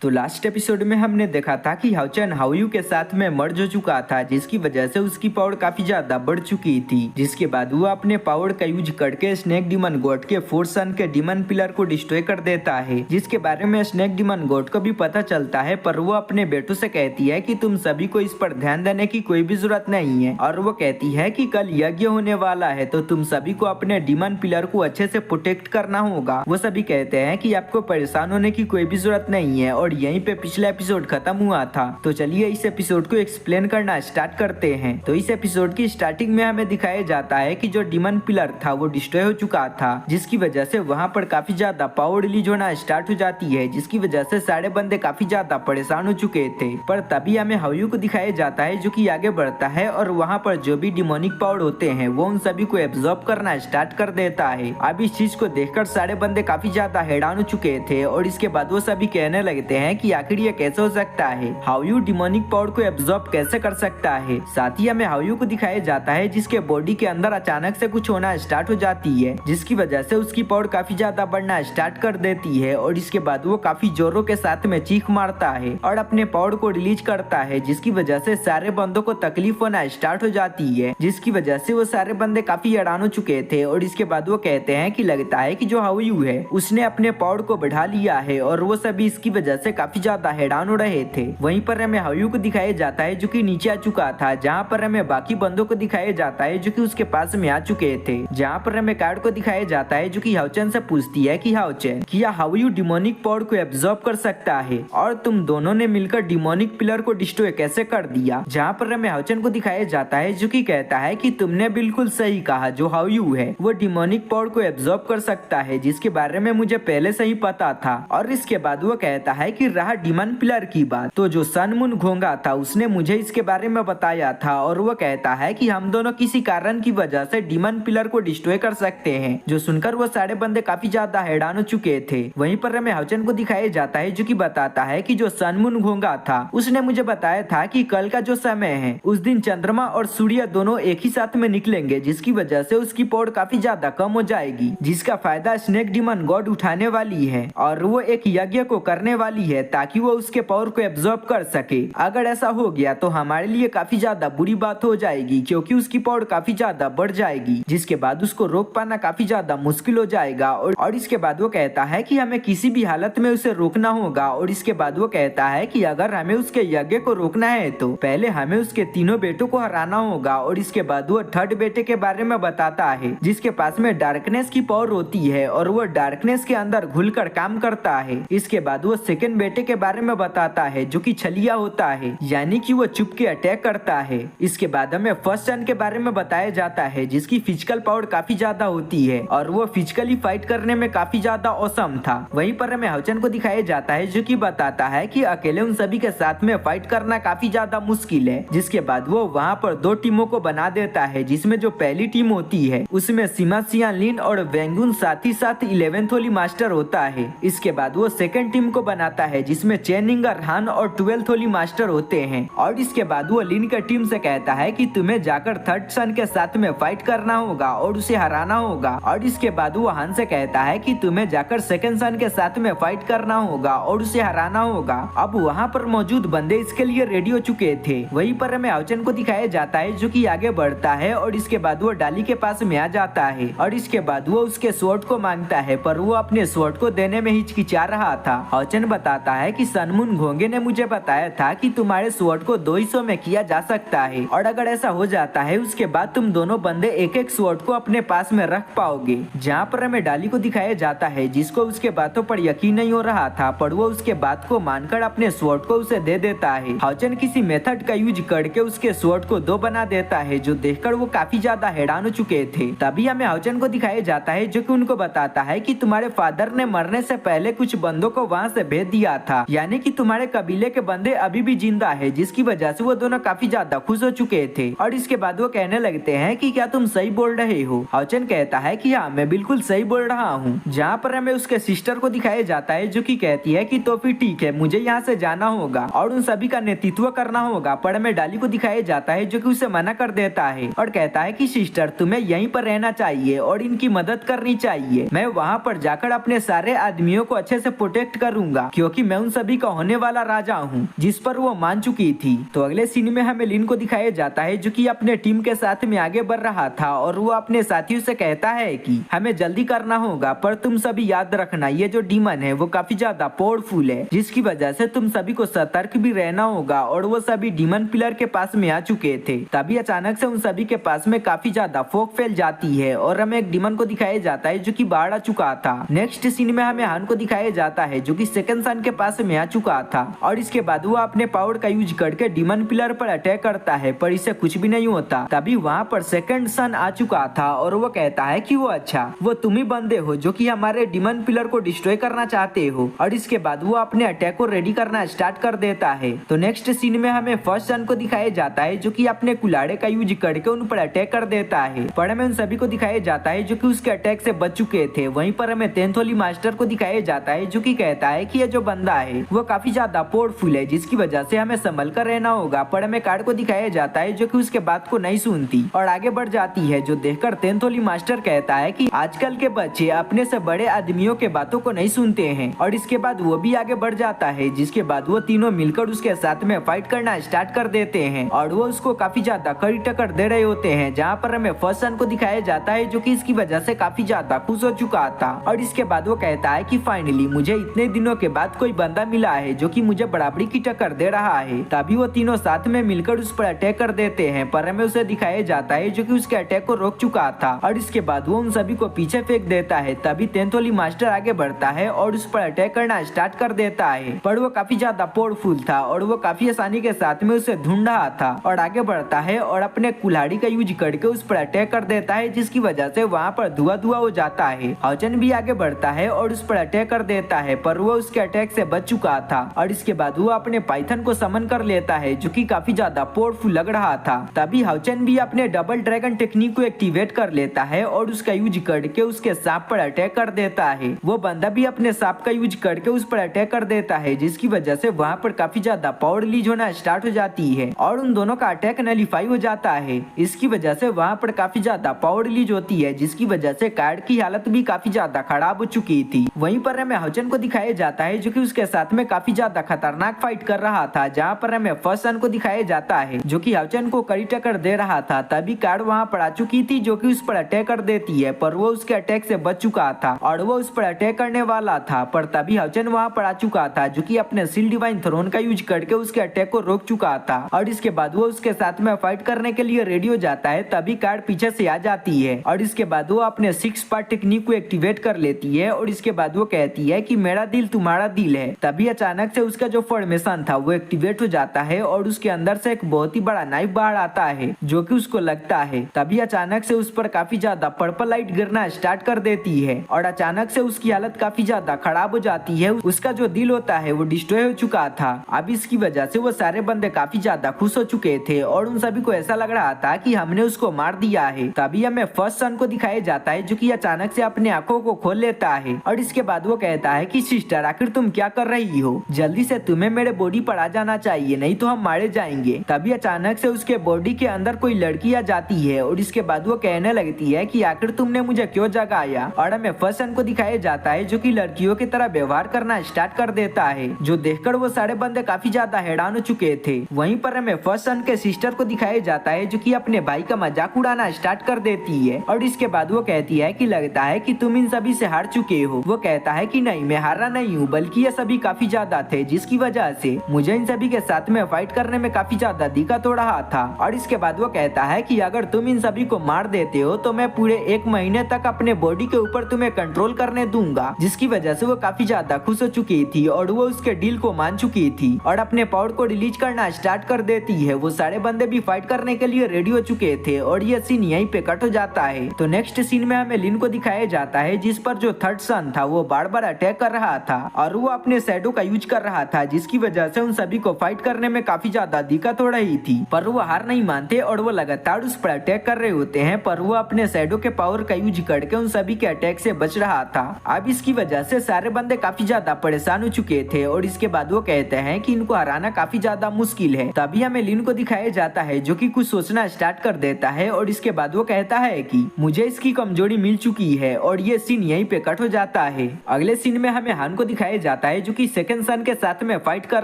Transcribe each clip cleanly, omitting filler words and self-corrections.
तो last episode में हमने देखा था कि हाउचन हाउयू के साथ में मर्ज हो चुका था, जिसकी वजह से उसकी पावर काफी ज्यादा बढ़ चुकी थी। जिसके बाद वो अपने पावर का यूज करके स्नेक डीमन गॉड के 4 सन के डीमन पिलर को डिस्ट्रॉय कर देता है, जिसके बारे में स्नेक डीमन गॉड को भी पता चलता है। पर वो अपने बेटों से कहती है कि तुम सभी को इस पर ध्यान देने की कोई भी जरूरत नहीं है, और वो कहती है कि कल यज्ञ होने वाला है तो तुम सभी को अपने डीमन पिलर को अच्छे से प्रोटेक्ट करना होगा। वो सभी कहते हैं कि आपको परेशान होने की कोई भी जरूरत नहीं है, और यहीं पे पिछला एपिसोड खत्म हुआ था। तो चलिए इस एपिसोड को एक्सप्लेन करना स्टार्ट करते हैं। तो इस एपिसोड की स्टार्टिंग में हमें दिखाया जाता है कि जो डीमन पिलर था वो डिस्ट्रॉय हो चुका था, जिसकी वजह से वहाँ पर काफी ज्यादा पावर रिलीज होना स्टार्ट हो जाती है, जिसकी वजह से सारे बंदे काफी ज्यादा परेशान हो चुके थे। पर तभी हमें हाउयू को दिखाया जाता है जो कि आगे बढ़ता है और वहाँ पर जो भी डिमोनिक पावर होते हैं वो उन सभी को एब्जॉर्ब करना स्टार्ट कर देता है। अब इस चीज को देखकर सारे बंदे काफी ज्यादा हैरान हो चुके थे, और इसके बाद वो सभी कहने लगते हैं कि आखिर ये कैसे हो सकता है, हाउयू डिमोनिक पावर को एब्जॉर्ब कैसे कर सकता है। साथ ही हमें हाउयू को दिखाया जाता है जिसके बॉडी के अंदर अचानक से कुछ होना स्टार्ट हो जाती है, जिसकी वजह से उसकी पावर काफी ज्यादा बढ़ना स्टार्ट कर देती है, और इसके बाद वो काफी जोरों के साथ में चीख मारता है और अपने पावर को रिलीज करता है, जिसकी वजह से सारे बंदों को तकलीफ होना स्टार्ट हो जाती है, जिसकी वजह से वो सारे बंदे काफी हैरान हो चुके थे। और इसके बाद वो कहते हैं कि लगता है कि जो हाउयू है उसने अपने पावर को बढ़ा लिया है, और वो सभी इसकी वजह से काफी ज्यादा हैरान हो रहे थे। वहीं पर हमें हाउयू को दिखाया जाता है जो कि नीचे आ चुका था, जहाँ पर हमें बाकी बंदों को दिखाया जाता है जो कि उसके पास में आ चुके थे। जहाँ पर हमें कार्ड को दिखाया जाता है जो कि हाउचन से पूछती है कि हाउचन क्या हाउयू डिमोनिक पावर को एब्जॉर्ब कर सकता है, और तुम दोनों ने मिलकर डिमोनिक पिलर को डिस्ट्रॉय कैसे कर दिया। जहाँ पर हमें हाउचन को दिखाया जाता है जो कि कहता है कि तुमने बिल्कुल सही कहा, जो हाउयू है वो डिमोनिक पावर को एब्जॉर्ब कर सकता है, जिसके बारे में मुझे पहले से ही पता था। और इसके बाद वो कहता है कि रहा डीमन पिलर की बात, तो जो सन मून घोंगा था उसने मुझे इसके बारे में बताया था, और वो कहता है कि हम दोनों किसी कारण की वजह से डीमन पिलर को डिस्ट्रॉय कर सकते हैं। जो सुनकर वो सारे बंदे काफी ज्यादा हैरान हो चुके थे। वहीं पर हमें हाउचन को दिखाया जाता है जो कि बताता है कि जो सन मून घोंगा था उसने मुझे बताया था कि कल का जो समय है उस दिन चंद्रमा और सूर्य दोनों एक ही साथ में निकलेंगे, जिसकी वजह से उसकी पावर काफी ज्यादा कम हो जाएगी, जिसका फायदा स्नेक डीमन गॉड उठाने वाली है, और वो एक यज्ञ को करने वाली है ताकि वो उसके पावर को एब्जॉर्ब कर सके। अगर ऐसा हो गया तो हमारे लिए काफी ज्यादा बुरी बात हो जाएगी, क्योंकि उसकी पावर काफी ज्यादा बढ़ जाएगी, जिसके बाद उसको रोक पाना काफी ज्यादा मुश्किल हो जाएगा। और इसके बाद वो कहता है कि हमें किसी भी हालत में उसे रोकना होगा। और इसके बाद वो कहता है कि अगर हमें उसके यज्ञ को रोकना है तो पहले हमें उसके तीनों बेटों को हराना होगा। और इसके बाद वो थर्ड बेटे के बारे में बताता है जिसके पास में डार्कनेस की पावर होती है, और वो डार्कनेस के अंदर घुलकर काम करता है। इसके बाद वो सेकंड बेटे के बारे में बताता है जो कि छलिया होता है, यानी कि वो चुप के अटैक करता है। इसके बाद हमें फर्स्ट सन के बारे में बताया जाता है जिसकी फिजिकल पावर काफी ज्यादा होती है, और वो फिजिकली फाइट करने में काफी ज्यादा औसम था। वहीं पर हमें हाउचन को दिखाया जाता है जो कि बताता है कि अकेले उन सभी के साथ में फाइट करना काफी ज्यादा मुश्किल है। जिसके बाद वो वहाँ पर 2 टीमों को बना देता है, जिसमें जो पहली टीम होती है उसमें सीमा सिया लिन और वेंगुन साथ ही साथ 11th होली मास्टर होता है। इसके बाद वो सेकंड टीम को बनाता है जिसमें चेनिंगर हान और 12th होली मास्टर होते हैं। और इसके बाद वो लिन की टीम से कहता है कि तुम्हें जाकर थर्ड सन के साथ में फाइट करना होगा और उसे हराना होगा। और इसके बाद वो हान से कहता है कि तुम्हें जाकर सेकंड सन के साथ में फाइट करना होगा और उसे हराना होगा। अब वहाँ पर मौजूद बंदे इसके लिए रेडी हो चुके थे। वहीं पर हमें हाउचन को दिखाया जाता है जो कि आगे बढ़ता है, और इसके बाद वो डाली के पास में आ जाता है, और इसके बाद वो उसके स्वॉर्ड को मांगता है, पर वो अपने स्वॉर्ड को देने में हिचकिचा रहा था। हाउचन बताता है कि सन मून घोंगे ने मुझे बताया था कि तुम्हारे स्वॉर्ड को 2 हिस्सों में किया जा सकता है, और अगर ऐसा हो जाता है उसके बाद तुम दोनों बंदे एक एक स्वॉर्ड को अपने पास में रख पाओगे। जहाँ पर हमें डाली को दिखाया जाता है जिसको उसके बातों पर यकीन नहीं हो रहा था, पर वो उसके बात को मानकर अपने स्वॉर्ड को उसे दे देता है। हाउचन किसी मेथड का यूज करके उसके स्वॉर्ड को 2 बना देता है, जो देखकर वो काफी ज्यादा हैरान हो चुके थे। तभी हमें हाउचन को दिखाया जाता है जो कि उनको बताता है कि तुम्हारे फादर ने मरने से पहले कुछ बंदों को वहाँ से भेज दिया था, यानी कि तुम्हारे कबीले के बंदे अभी भी जिंदा है, जिसकी वजह से वो दोनों काफी ज्यादा खुश हो चुके थे। और इसके बाद वो कहने लगते हैं कि क्या तुम सही बोल रहे हो। हाउचन कहता है कि हाँ मैं बिल्कुल सही बोल रहा हूँ। जहाँ पर हमें उसके सिस्टर को दिखाया जाता है जो कि कहती है कि तो फिर ठीक है, मुझे यहाँ से जाना होगा और उन सभी का नेतृत्व करना होगा। पर हमें डाली को दिखाया जाता है जो कि उसे मना कर देता है और कहता है कि सिस्टर तुम्हें यहीं पर रहना चाहिए और इनकी मदद करनी चाहिए। मैं वहाँ पर जाकर अपने सारे आदमियों को अच्छे से प्रोटेक्ट करूंगा, क्योंकि मैं उन सभी का होने वाला राजा हूँ, जिस पर वो मान चुकी थी। तो अगले सीन में हमें लिन को दिखाया जाता है जो कि अपने टीम के साथ में आगे बढ़ रहा था और वो अपने साथियों से कहता है कि हमें जल्दी करना होगा, पर तुम सभी याद रखना ये जो डीमन है वो काफी ज्यादा पावरफुल है, जिसकी वजह से तुम सभी को सतर्क भी रहना होगा। और वो सभी डीमन पिलर के पास में आ चुके थे। तभी अचानक से उन सभी के पास में काफी ज्यादा फॉग फैल जाती है और हमें एक डीमन को दिखाया जाता है जो कि बाहर आ चुका था। नेक्स्ट सीन में हमें हान को दिखाया जाता है जो कि सेकंड सन के पास में आ चुका था और इसके बाद वो अपने पावर का यूज करके डीमन पिलर पर अटैक करता है, पर इससे कुछ भी नहीं होता। तभी वहाँ पर सेकंड सन आ चुका था और वो कहता है कि वो अच्छा, वो तुम ही बंदे हो जो कि हमारे डीमन पिलर को डिस्ट्रॉय करना चाहते हो। और इसके बाद वो अपने अटैक को रेडी करना स्टार्ट कर देता है। तो नेक्स्ट सीन में हमें फर्स्ट सन को दिखाया जाता है जो कि अपने कुल्हाड़े का यूज करके उन पर अटैक कर देता है, पर हमें उन सभी को दिखाया जाता है जो कि उसके अटैक से बच चुके थे। वहीं पर हमें तेंथोली मास्टर को दिखाया जाता है जो कि कहता है कि ये जो बंदा है वो काफी ज्यादा पावरफुल है, जिसकी वजह से हमें संभल कर रहना होगा। पर हमें कार्ड को दिखाया जाता है जो कि उसके बात को नहीं सुनती और आगे बढ़ जाती है, जो देखकर तेंथोली मास्टर कहता है कि आजकल के बच्चे अपने से बड़े आदमियों के बातों को नहीं सुनते हैं। और इसके बाद वो भी आगे बढ़ जाता है, जिसके बाद वो तीनों मिलकर उसके साथ में फाइट करना स्टार्ट कर देते हैं और वो उसको काफी ज्यादा कड़ी टक्कर दे रहे होते हैं। जहाँ पर हमें फर्स्ट सन को दिखाया जाता है जो कि इसकी वजह से काफी ज्यादा खुश हो चुका था। और इसके बाद वो कहता है कि फाइनली मुझे इतने दिनों के बाद कोई बंदा मिला है जो कि मुझे बराबरी की टक्कर दे रहा है। तभी वो तीनों साथ में मिलकर उस पर अटैक कर देते हैं, पर हमें उसे दिखाया जाता है जो कि उसके अटैक को रोक चुका था। और इसके बाद वो उन सभी को पीछे फेंक देता है। तभी तेंथोली मास्टर आगे बढ़ता है और उस पर अटैक करना स्टार्ट कर देता है, पर वो काफी ज्यादा पावरफुल था और वो काफी आसानी के साथ में उसे ढूंढ रहा था। और आगे बढ़ता है और अपने कुल्हाड़ी का यूज करके उस पर अटैक कर देता है, जिसकी वजह से वहाँ पर धुआं धुआं हो जाता है। हाउचन भी आगे बढ़ता है और उस पर अटैक कर देता है, पर वो उसके अटैक से बच चुका था। और इसके बाद वो अपने पाइथन को समन कर लेता है जो कि काफी ज्यादा पावरफुल लग रहा था। तभी हाउचन भी अपने डबल ड्रैगन टेक्निक को एक्टिवेट कर लेता है और उसका यूज करके उसके सांप पर अटैक कर देता है। वो बंदा भी अपने सांप का यूज करके उस पर अटैक कर देता है, जिसकी वजह से वहाँ पर काफी ज्यादा पावर रिलीज होना स्टार्ट हो जाती है और उन दोनों का अटैक नलिफाई हो जाता है। इसकी वजह से वहाँ पर काफी ज्यादा पावर रिलीज होती है, जिसकी वजह से कार्ड की हालत भी काफी ज्यादा खराब हो चुकी थी। वहीं पर हमें हाउचन को दिखाया जाता है जो कि उसके साथ में काफी ज्यादा खतरनाक फाइट कर रहा था। जहाँ पर हमें फर्स्ट सन को दिखाया जाता है जो कि हाउचन को कड़ी टक्कर दे रहा था। तभी कार्ड वहाँ पर आ चुकी थी जो कि उस पर अटैक कर देती है, पर वो उसके अटैक से बच चुका था और वो उस पर अटैक करने वाला था। पर तभी हाउचन वहाँ पर आ चुका था जो कि अपने सील डिवाइन थ्रोन का यूज करके उसके अटैक को रोक चुका था। और इसके बाद वो उसके साथ में फाइट करने के लिए रेडी हो जाता है। तभी कार्ड पीछे से आ जाती है और इसके बाद वो अपने 6 पार्ट टेक्निक को एक्टिवेट कर लेती है और इसके बाद वो कहती है कि मेरा दिल तुम्हारा दिल है। तभी अचानक से उसका जो फॉर्मेशन था वो एक्टिवेट हो जाता है और उसके अंदर से एक बहुत ही बड़ा नाइफ बाहर आता है जो कि उसको लगता है। तभी अचानक से उस पर काफी ज्यादा पर्पल लाइट गिरना स्टार्ट कर देती है और अचानक से उसकी हालत काफी ज्यादा खराब हो जाती है। उसका जो दिल होता है वो डिस्ट्रॉय हो चुका था। अब इसकी वजह से वो सारे बंदे काफी ज्यादा खुश हो चुके थे और उन सभी को ऐसा लग रहा था कि हमने उसको मार दिया है। तभी हमें फर्स्ट सन को दिखाया जाता है जो कि अचानक से अपने आंखों को खोल लेता है और इसके बाद वो कहता है कि सिस्टर आखिर तुम क्या कर रही हो, जल्दी से तुम्हें मेरे बॉडी पर आ जाना चाहिए, नहीं तो हम मारे जाएंगे। तभी अचानक से उसके बॉडी के अंदर कोई लड़की आ जाती है और इसके बाद वो कहने लगती है कि आखिर तुमने मुझे क्यों जगाया। और हमें फर्स्ट सन को दिखाया जाता है जो कि लड़कियों की तरह व्यवहार करना स्टार्ट कर देता है, जो देखकर वो सारे बंदे काफी ज्यादा हैरान हो चुके थे। वहीं पर हमें फर्स्ट सन के सिस्टर को दिखाया जाता है जो कि अपने भाई का मजाक उड़ाना स्टार्ट कर देती है और इसके बाद वो कहती है कि लगता है कि तुम इन सभी से हार चुके हो। वो कहता है कि नहीं, मैं हारा नहीं हूँ, बल्कि ये सभी काफी ज्यादा थे, जिसकी वजह से मुझे इन सभी के साथ में फाइट करने में काफी ज्यादा दिक्कत हो रहा था। और इसके बाद वो कहता है कि अगर तुम इन सभी को मार देते हो तो मैं पूरे 1 महीने तक अपने बॉडी के ऊपर तुम्हें कंट्रोल करने दूंगा, जिसकी वजह से वो काफी ज्यादा खुश हो चुकी थी और वो उसके डील को मान चुकी थी और अपने पावर को रिलीज करना स्टार्ट कर देती है। वो सारे बंदे भी फाइट करने के लिए रेडी हो चुके थे और ये सीन यहीं पे कट हो जाता है। तो नेक्स्ट सीन में हमें लिन को दिखाया जाता है जिस पर जो थर्ड सन था वो बार बार अटैक कर रहा था और वो अपने शैडो का यूज कर रहा था, जिसकी वजह से उन सभी को फाइट करने में काफी ज्यादा दिक्कत हो रही थी। पर वो हार नहीं मानते और वो लगातार उस पर अटैक कर रहे होते हैं, पर वो अपने शैडो के पावर का यूज करके उन सभी के अटैक से बच रहा था। अब इसकी वजह से सारे बंदे काफी ज्यादा परेशान हो चुके थे और इसके बाद वो कहते हैं कि इनको हराना काफी ज्यादा मुश्किल है। तभी हमें लिन को दिखाया जाता है जो कि कुछ सोचना स्टार्ट कर देता है और इसके बाद वो कहता है कि मुझे इसकी कमजोरी मिल चुकी है और ये सीन यहीं पे कट हो जाता है। अगले सीन में हमें हान को दिखाया जाता दिखाता है जो कि सेकंड सन के साथ में फाइट कर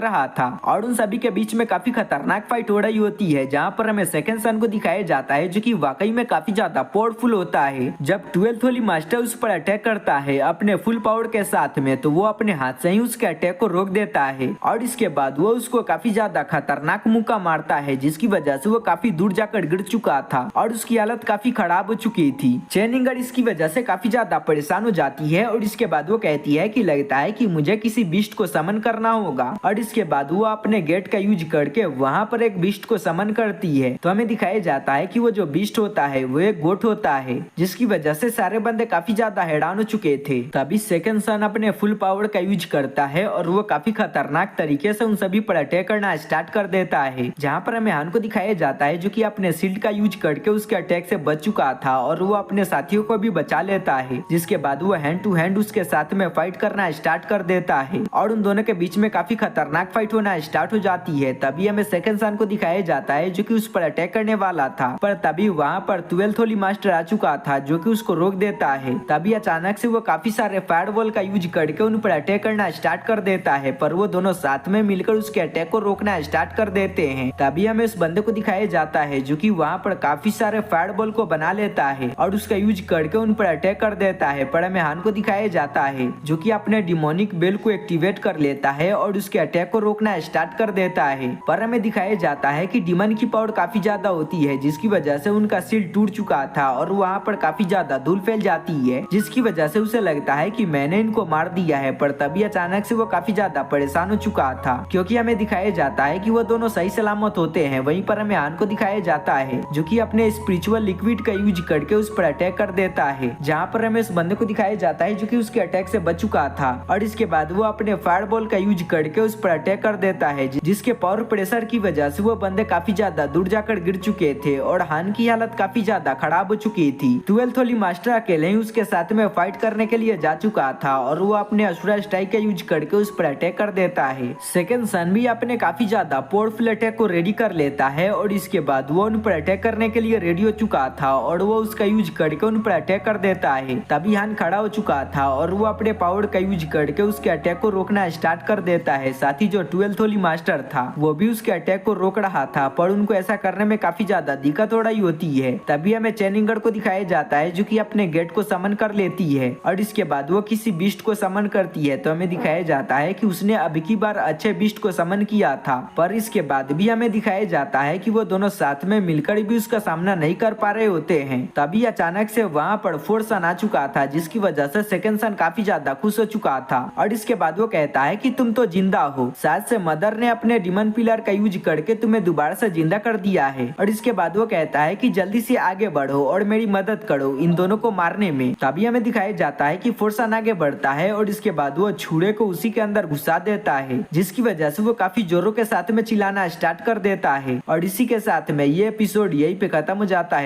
रहा था और उन सभी के बीच में काफी खतरनाक फाइट हो रही होती है, जहाँ पर हमें सेकंड सन को दिखाया जाता है जो कि वाकई में काफी ज्यादा पावरफुल होता है। जब 12th होली मास्टर उस पर अटैक करता है अपने फुल पावर के साथ में, तो वो अपने हाथ से ही उसके अटैक को रोक देता है और इसके बाद वो उसको काफी ज्यादा खतरनाक मुक्का मारता है, जिसकी वजह से वो काफी दूर जाकर गिर चुका था और उसकी हालत काफी खराब हो चुकी थी। चेनिंगर इसकी वजह से काफी ज्यादा परेशान हो जाती है और इसके बाद वो कहती है कि लगता है कि मुझे किसी बीस्ट को समन करना होगा और इसके बाद वो अपने गेट का यूज करके वहां पर एक बीस्ट को समन करती है। तो हमें दिखाया जाता है कि वो जो बीस्ट होता है वो एक गोट होता है, जिसकी वजह से सारे बंदे काफी ज्यादा हैरान हो चुके थे। तभी सेकंड सन अपने फुल पावर का यूज करता है और वो काफी खतरनाक तरीके से उन सभी पर अटैक करना स्टार्ट कर देता है, जहाँ पर हमें हान को दिखाया जाता है जो कि अपने शील्ड का यूज करके उसके अटैक से बच चुका था और वो अपने साथियों को भी बचा लेता है, जिसके बाद वो हैंड टू हैंड उसके साथ में फाइट करना स्टार्ट कर देता है और उन दोनों के बीच में काफी खतरनाक फाइट होना स्टार्ट हो जाती है। तभी हमें सेकंड सन को दिखाया जाता है जो कि उस पर अटैक करने वाला था, पर तभी वहाँ पर 12th होली मास्टर आ चुका था जो कि उसको रोक देता है। तभी अचानक से वो काफी सारे फायरबॉल का यूज करके उन पर अटैक करना स्टार्ट कर देता है, पर वो दोनों साथ में मिलकर उसके अटैक को रोकना स्टार्ट कर देते हैं। तभी हमें उस बंदे को दिखाया जाता है जो कि वहाँ पर काफी सारे फायरबॉल को बना लेता है और उसका यूज करके उन पर अटैक कर देता है, पर हमें हान को दिखाया जाता है जो कि अपने डिमोनिक बेल को एक्टिवेट कर लेता है और उसके अटैक को रोकना स्टार्ट कर देता है। पर हमें दिखाया जाता है कि डिमन की पावर काफी ज्यादा होती है, जिसकी वजह से उनका शील्ड टूट चुका था और वहाँ पर काफी ज्यादा धूल फैल जाती है, जिसकी वजह से उसे लगता है कि मैंने इनको मार दिया है। पर तभी अचानक से वो काफी ज्यादा परेशान हो चुका था, क्योंकि हमें दिखाया जाता है कि वो दोनों सही सलामत होते हैं। वहीं पर हमें हान को दिखाया जाता है जो कि अपने स्पिरिचुअल लिक्विड का यूज करके उस पर अटैक कर देता है, जहाँ पर हमें उस बंदे को दिखाया जाता है जो कि उसके अटैक से बच चुका था और इसके बाद वो अपने फायरबॉल का यूज करके उस पर अटैक कर देता है, जिसके पावर प्रेशर की वजह से वो बंदे काफी ज्यादा दूर जाकर गिर चुके थे और हान की हालत काफी ज्यादा खराब हो चुकी थी। 12th होली मास्टर अकेले ही उसके साथ में फाइट करने के लिए जा चुका था और वो अपने असुरा स्ट्राइक का यूज करके उस पर अटैक कर देता है। सेकंड सन भी अपने काफी ज्यादा पावरफुल अटैक को रेडी कर लेता है और इसके बाद वो उन पर अटैक करने के लिए रेडी हो चुका था और वो उसका यूज करके उन पर अटैक कर देता है। तभी हान खड़ा हो चुका था और वो अपने पावर का यूज करके उसके अटैक को रोकना स्टार्ट कर देता है। साथ ही जो 12th होली मास्टर था वो भी उसके अटैक को रोक रहा था, पर उनको ऐसा करने में काफी ज्यादा दिक्कत हो रही होती है। तभी हमें चेनिंगर को दिखाया जाता है जो कि अपने गेट को समन कर लेती है और इसके बाद वो किसी बीस्ट को समन करती है। तो हमें दिखाया जाता है कि उसने अब की बार अच्छे बीस्ट को समन किया था, पर इसके बाद भी हमें दिखाया जाता है कि वो दोनों साथ में मिलकर भी उसका सामना नहीं कर पा रहे होते हैं। तभी अचानक से वहाँ पर फोर्थ सन आ चुका था, जिसकी वजह से सेकंड सन काफी ज्यादा खुश हो चुका था और इसके बाद वो कहता है कि तुम तो जिंदा हो, शायद से मदर ने अपने डिमन पिलर का यूज करके तुम्हें दोबारा से जिंदा कर दिया है। और इसके बाद वो कहता है कि जल्दी से आगे बढ़ो और मेरी मदद करो इन दोनों को मारने में। तभी हमें दिखाया जाता है कि फोर्थ सन आगे बढ़ता है और इसके बाद वो छुरे को उसी के अंदर घुसा देता है, जिसकी वजह से वो काफी जोरों के साथ में चिल्लाना स्टार्ट कर देता है। और इसी के साथ में ये एपिसोड यही पे खत्म हो जाता है।